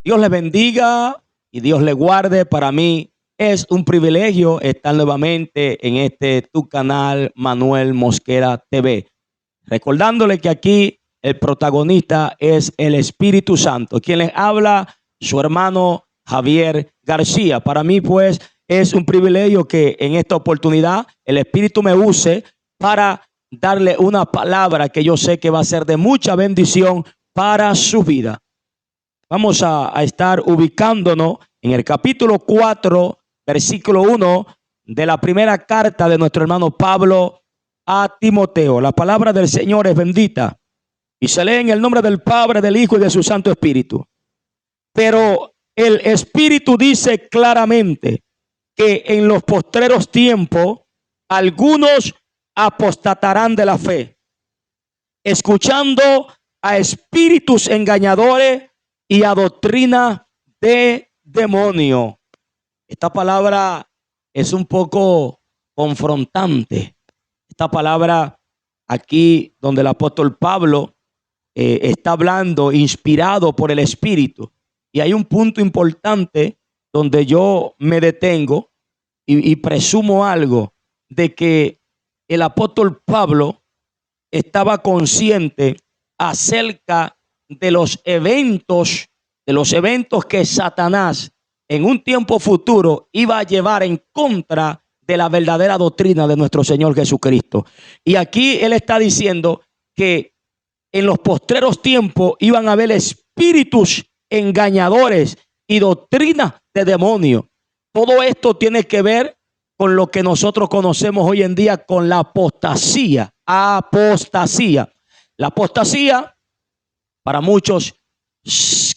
Dios les bendiga y Dios les guarde. Para mí es un privilegio estar nuevamente en tu canal Manuel Mosquera TV. Recordándole que aquí el protagonista es el Espíritu Santo. Quien les habla, su hermano Javier García. Para mí pues es un privilegio que en esta oportunidad el Espíritu me use para darle una palabra que yo sé que va a ser de mucha bendición para su vida. Vamos a estar ubicándonos en el capítulo 4, versículo 1 de la primera carta de nuestro hermano Pablo a Timoteo. La palabra del Señor es bendita y se lee en el nombre del Padre, del Hijo y de su Santo Espíritu. Pero el Espíritu dice claramente que en los postreros tiempos algunos apostatarán de la fe, escuchando a espíritus engañadores y a doctrina de demonio. Esta palabra es un poco confrontante. Esta palabra aquí donde el apóstol Pablo está hablando inspirado por el Espíritu. Y hay un punto importante donde yo me detengo y presumo algo de que el apóstol Pablo estaba consciente acerca de los eventos que Satanás en un tiempo futuro iba a llevar en contra de la verdadera doctrina de nuestro Señor Jesucristo. Y aquí él está diciendo que en los postreros tiempos iban a haber espíritus engañadores y doctrina de demonios. Todo esto tiene que ver con lo que nosotros conocemos hoy en día con la apostasía. Apostasía. La apostasía, para muchos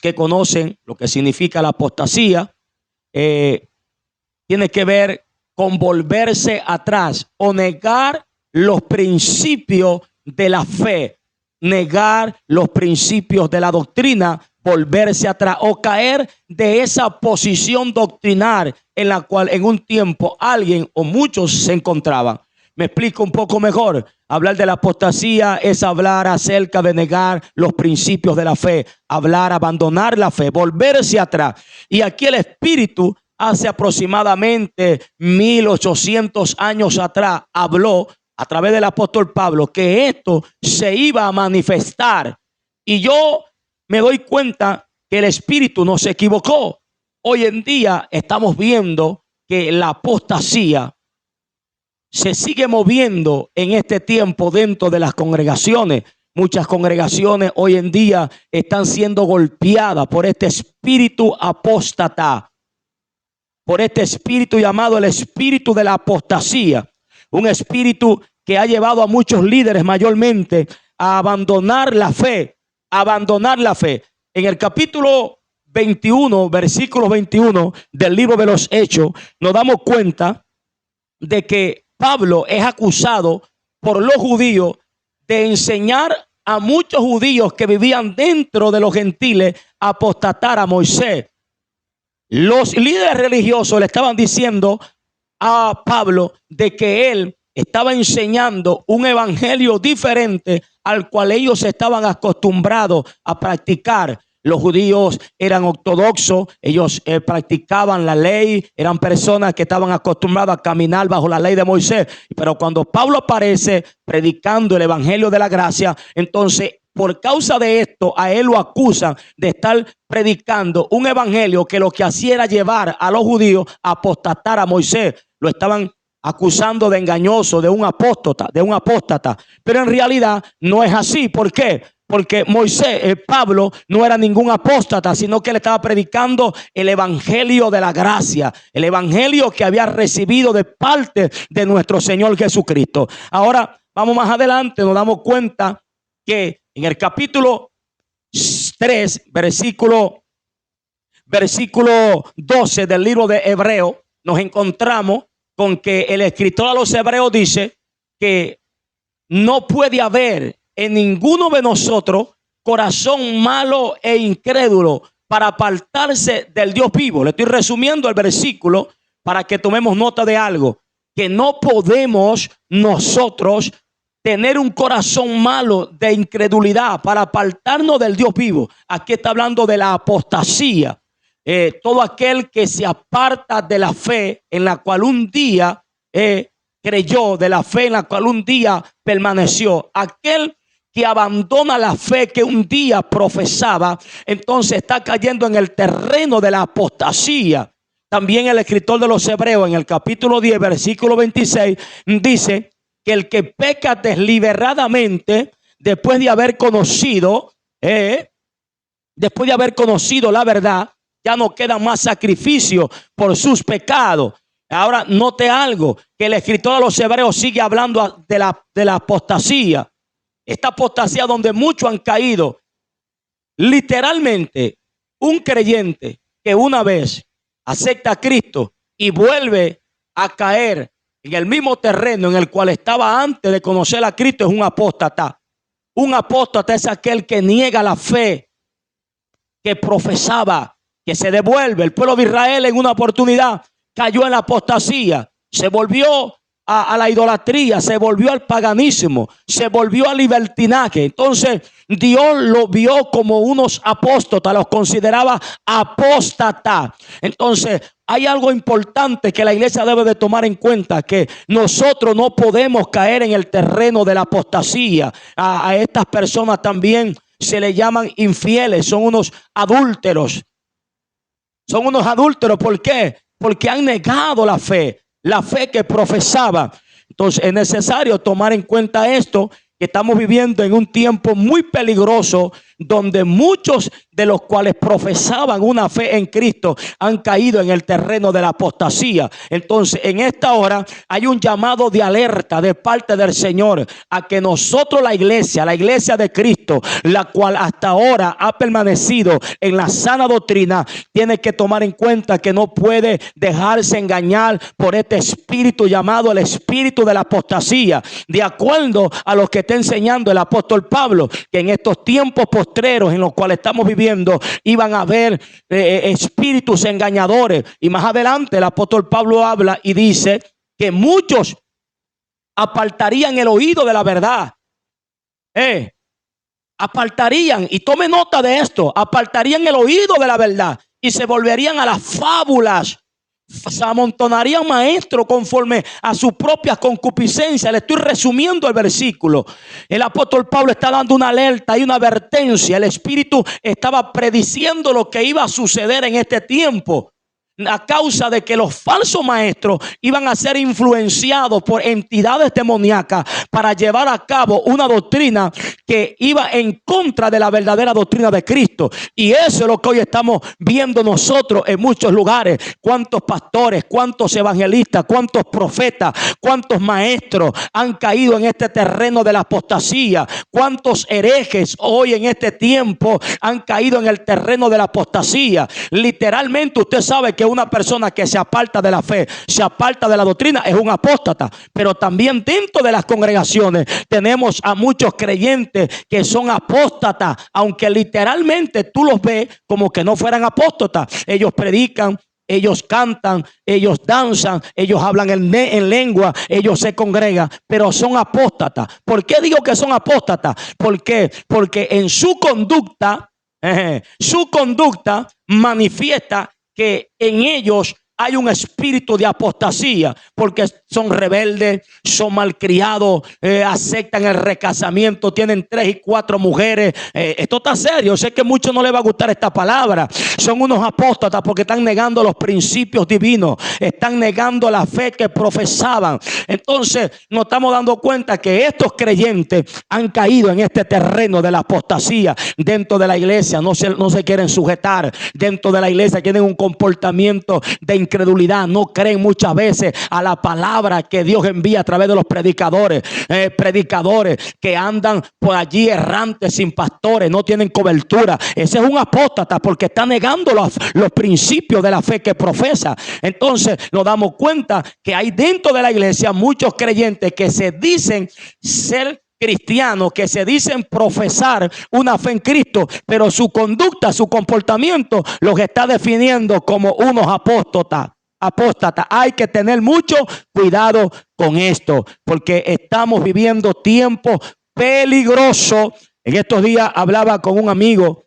que conocen lo que significa la apostasía, tiene que ver con volverse atrás o negar los principios de la fe, negar los principios de la doctrina, volverse atrás o caer de esa posición doctrinal en la cual en un tiempo alguien o muchos se encontraban. Me explico un poco mejor. Hablar de la apostasía es hablar acerca de negar los principios de la fe, hablar, abandonar la fe, volverse atrás. Y aquí el Espíritu hace aproximadamente 1800 años atrás habló a través del apóstol Pablo que esto se iba a manifestar. Y yo me doy cuenta que el Espíritu no se equivocó. Hoy en día estamos viendo que la apostasía se sigue moviendo en este tiempo dentro de las congregaciones. Muchas congregaciones hoy en día están siendo golpeadas por este espíritu apóstata, por este espíritu llamado el espíritu de la apostasía. Un espíritu que ha llevado a muchos líderes mayormente a abandonar la fe, En el capítulo 21, versículo 21 del libro de los Hechos, nos damos cuenta de que Pablo es acusado por los judíos de enseñar a muchos judíos que vivían dentro de los gentiles a apostatar a Moisés. Los líderes religiosos le estaban diciendo a Pablo de que él estaba enseñando un evangelio diferente al cual ellos estaban acostumbrados a practicar. Los judíos eran ortodoxos, ellos practicaban la ley, eran personas que estaban acostumbradas a caminar bajo la ley de Moisés. Pero cuando Pablo aparece predicando el evangelio de la gracia, entonces por causa de esto a él lo acusan de estar predicando un evangelio que lo que hacía era llevar a los judíos a apostatar a Moisés. Lo estaban acusando de engañoso, de un apóstata. Pero en realidad no es así. ¿Por qué? Porque Pablo no era ningún apóstata, sino que él estaba predicando el evangelio de la gracia, el evangelio que había recibido de parte de nuestro Señor Jesucristo. Ahora vamos más adelante, nos damos cuenta que en el capítulo 3, versículo 12 del libro de Hebreo, nos encontramos con que el escritor a los hebreos dice que no puede haber en ninguno de nosotros corazón malo e incrédulo para apartarse del Dios vivo. Le estoy resumiendo el versículo para que tomemos nota de algo, que no podemos nosotros tener un corazón malo de incredulidad para apartarnos del Dios vivo. Aquí está hablando de la apostasía. Todo aquel que se aparta de la fe en la cual un día creyó, de la fe en la cual un día permaneció. Aquel que abandona la fe que un día profesaba, entonces está cayendo en el terreno de la apostasía. También el escritor de los Hebreos en el capítulo 10, versículo 26, dice que el que peca deliberadamente después de haber conocido la verdad, ya no queda más sacrificio por sus pecados. Ahora note algo, que el escritor de los Hebreos sigue hablando de la apostasía. Esta apostasía donde muchos han caído. Literalmente, un creyente que una vez acepta a Cristo y vuelve a caer en el mismo terreno en el cual estaba antes de conocer a Cristo es un apóstata. Un apóstata es aquel que niega la fe que profesaba, que se devuelve. El pueblo de Israel en una oportunidad cayó en la apostasía, se volvió a la idolatría, se volvió al paganismo, se volvió al libertinaje. Entonces Dios lo vio como unos apóstatas, los consideraba apóstatas. Entonces hay algo importante que la iglesia debe de tomar en cuenta, que nosotros no podemos caer en el terreno de la apostasía. A estas personas también se les llaman infieles, son unos adúlteros. Son unos adúlteros, ¿por qué? Porque han negado la fe que profesaba. Entonces es necesario tomar en cuenta esto, que estamos viviendo en un tiempo muy peligroso, donde muchos de los cuales profesaban una fe en Cristo han caído en el terreno de la apostasía. Entonces en esta hora hay un llamado de alerta de parte del Señor a que nosotros, la iglesia de Cristo, la cual hasta ahora ha permanecido en la sana doctrina, tiene que tomar en cuenta que no puede dejarse engañar por este espíritu llamado el espíritu de la apostasía. De acuerdo a lo que está enseñando el apóstol Pablo, que en estos tiempos postreros en los cuales estamos viviendo iban a haber espíritus engañadores. Y más adelante el apóstol Pablo habla y dice que muchos apartarían el oído de la verdad. Apartarían, y tome nota de esto, apartarían el oído de la verdad y se volverían a las fábulas. Se amontonarían maestros conforme a su propia concupiscencia. Le estoy resumiendo el versículo. El apóstol Pablo está dando una alerta y una advertencia. El Espíritu estaba prediciendo lo que iba a suceder en este tiempo, a causa de que los falsos maestros iban a ser influenciados por entidades demoníacas para llevar a cabo una doctrina que iba en contra de la verdadera doctrina de Cristo. Y eso es lo que hoy estamos viendo nosotros en muchos lugares. Cuántos pastores, cuántos evangelistas, cuántos profetas, cuántos maestros han caído en este terreno de la apostasía. Cuántos herejes hoy en este tiempo han caído en el terreno de la apostasía. Literalmente usted sabe que una persona que se aparta de la fe, se aparta de la doctrina, es un apóstata. Pero también dentro de las congregaciones tenemos a muchos creyentes que son apóstatas, aunque literalmente tú los ves como que no fueran apóstatas. Ellos predican, ellos cantan, ellos danzan, ellos hablan en lengua, ellos se congregan, pero son apóstatas. ¿Por qué digo que son apóstatas? ¿Por qué? Porque en su conducta manifiesta que en ellos hay un espíritu de apostasía, porque son rebeldes, son malcriados, aceptan el recasamiento, tienen 3 y 4 mujeres. Esto está serio. Sé que a muchos no les va a gustar esta palabra. Son unos apóstatas porque están negando los principios divinos, están negando la fe que profesaban. Entonces nos estamos dando cuenta que estos creyentes han caído en este terreno de la apostasía. Dentro de la iglesia no se quieren sujetar. Dentro de la iglesia tienen un comportamiento de incredulidad, no creen muchas veces a la palabra que Dios envía a través de los predicadores, que andan por allí errantes sin pastores, no tienen cobertura. Ese es un apóstata porque está negando los principios de la fe que profesa. Entonces nos damos cuenta que hay dentro de la iglesia muchos creyentes que se dicen ser cristianos, que se dicen profesar una fe en Cristo, pero su conducta, su comportamiento los está definiendo como unos apóstatas. apóstata. Hay que tener mucho cuidado con esto, porque estamos viviendo tiempos peligrosos. En estos días hablaba con un amigo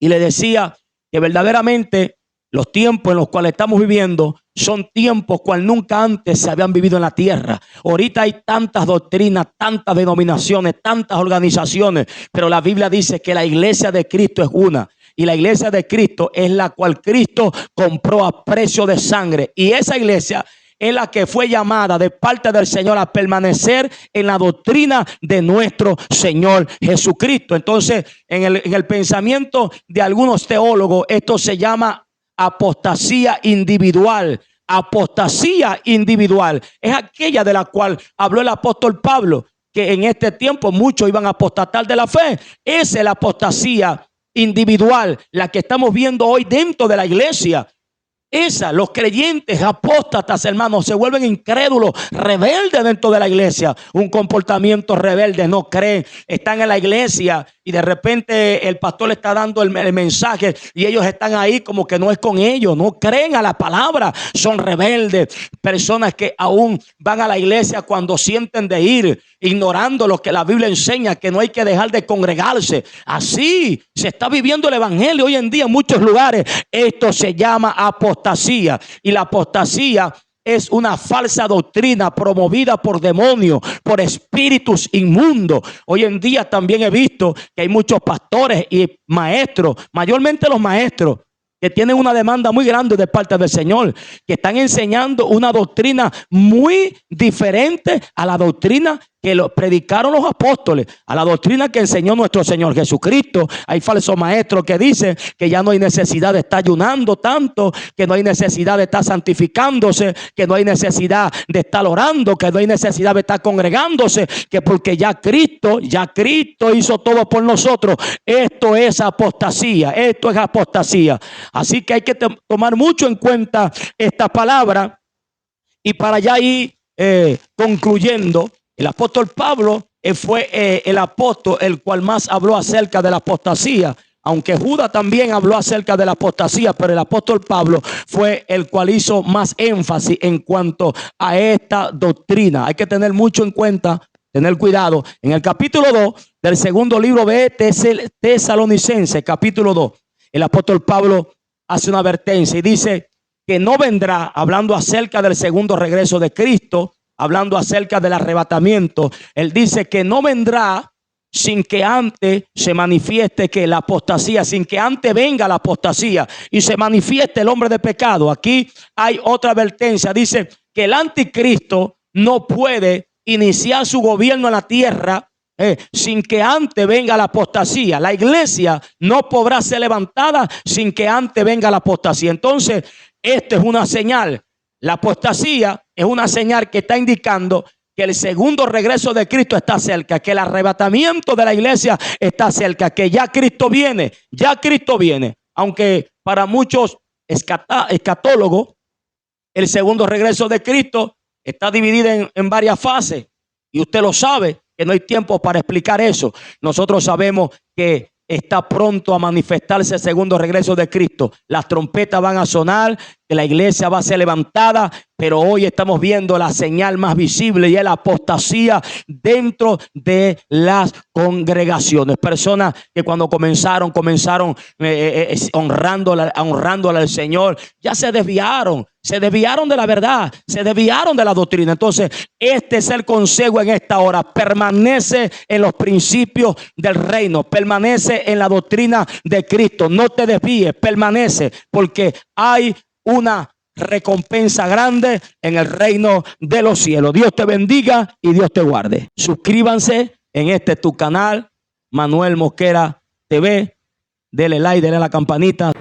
y le decía que verdaderamente los tiempos en los cuales estamos viviendo son tiempos cual nunca antes se habían vivido en la tierra. Ahorita hay tantas doctrinas, tantas denominaciones, tantas organizaciones, pero la Biblia dice que la iglesia de Cristo es una. Y la iglesia de Cristo es la cual Cristo compró a precio de sangre. Y esa iglesia es la que fue llamada de parte del Señor a permanecer en la doctrina de nuestro Señor Jesucristo. Entonces, en el pensamiento de algunos teólogos, esto se llama apostasía individual. Apostasía individual es aquella de la cual habló el apóstol Pablo, que en este tiempo muchos iban a apostatar de la fe. Esa es la apostasía individual, la que estamos viendo hoy dentro de la iglesia. Los creyentes apóstatas, hermanos, se vuelven incrédulos, rebeldes dentro de la iglesia. Un comportamiento rebelde, no creen, están en la iglesia y de repente el pastor le está dando el mensaje y ellos están ahí como que no es con ellos, no creen a la palabra, son rebeldes. Personas que aún van a la iglesia cuando sienten de ir, ignorando lo que la Biblia enseña, que no hay que dejar de congregarse. Así se está viviendo el evangelio hoy en día en muchos lugares. Esto se llama apostasía, y la apostasía es una falsa doctrina promovida por demonios, por espíritus inmundos. Hoy en día también he visto que hay muchos pastores y maestros, mayormente los maestros, que tienen una demanda muy grande de parte del Señor, que están enseñando una doctrina muy diferente a la doctrina que predicaron los apóstoles, a la doctrina que enseñó nuestro Señor Jesucristo. Hay falsos maestros que dicen que ya no hay necesidad de estar ayunando tanto, que no hay necesidad de estar santificándose, que no hay necesidad de estar orando, que no hay necesidad de estar congregándose, que porque ya Cristo hizo todo por nosotros. Esto es apostasía, esto es apostasía. Así que hay que tomar mucho en cuenta esta palabra. Y para ya ir concluyendo, el apóstol Pablo fue el apóstol el cual más habló acerca de la apostasía. Aunque Judas también habló acerca de la apostasía, pero el apóstol Pablo fue el cual hizo más énfasis en cuanto a esta doctrina. Hay que tener mucho en cuenta, tener cuidado. En el capítulo 2 del segundo libro de Tesalonicenses, capítulo 2, el apóstol Pablo hace una advertencia y dice que no vendrá, hablando acerca del segundo regreso de Cristo, hablando acerca del arrebatamiento. Él dice que no vendrá sin que antes se manifieste que la apostasía, sin que antes venga la apostasía y se manifieste el hombre de pecado. Aquí hay otra advertencia. Dice que el anticristo no puede iniciar su gobierno en la tierra sin que antes venga la apostasía. La iglesia no podrá ser levantada sin que antes venga la apostasía. Entonces, esto es una señal. La apostasía es una señal que está indicando que el segundo regreso de Cristo está cerca, que el arrebatamiento de la iglesia está cerca, que ya Cristo viene, Aunque para muchos escatólogos el segundo regreso de Cristo está dividido en varias fases, y usted lo sabe, que no hay tiempo para explicar eso. Nosotros sabemos que está pronto a manifestarse el segundo regreso de Cristo. Las trompetas van a sonar, que la iglesia va a ser levantada, pero hoy estamos viendo la señal más visible y es la apostasía dentro de las congregaciones. Personas que cuando comenzaron honrándole al Señor, ya se desviaron de la verdad, se desviaron de la doctrina. Entonces, este es el consejo en esta hora: permanece en los principios del reino, permanece en la doctrina de Cristo, no te desvíes, permanece, porque hay una recompensa grande en el reino de los cielos. Dios te bendiga y Dios te guarde. Suscríbanse en tu canal, Manuel Mosquera TV. Dele like, dele a la campanita.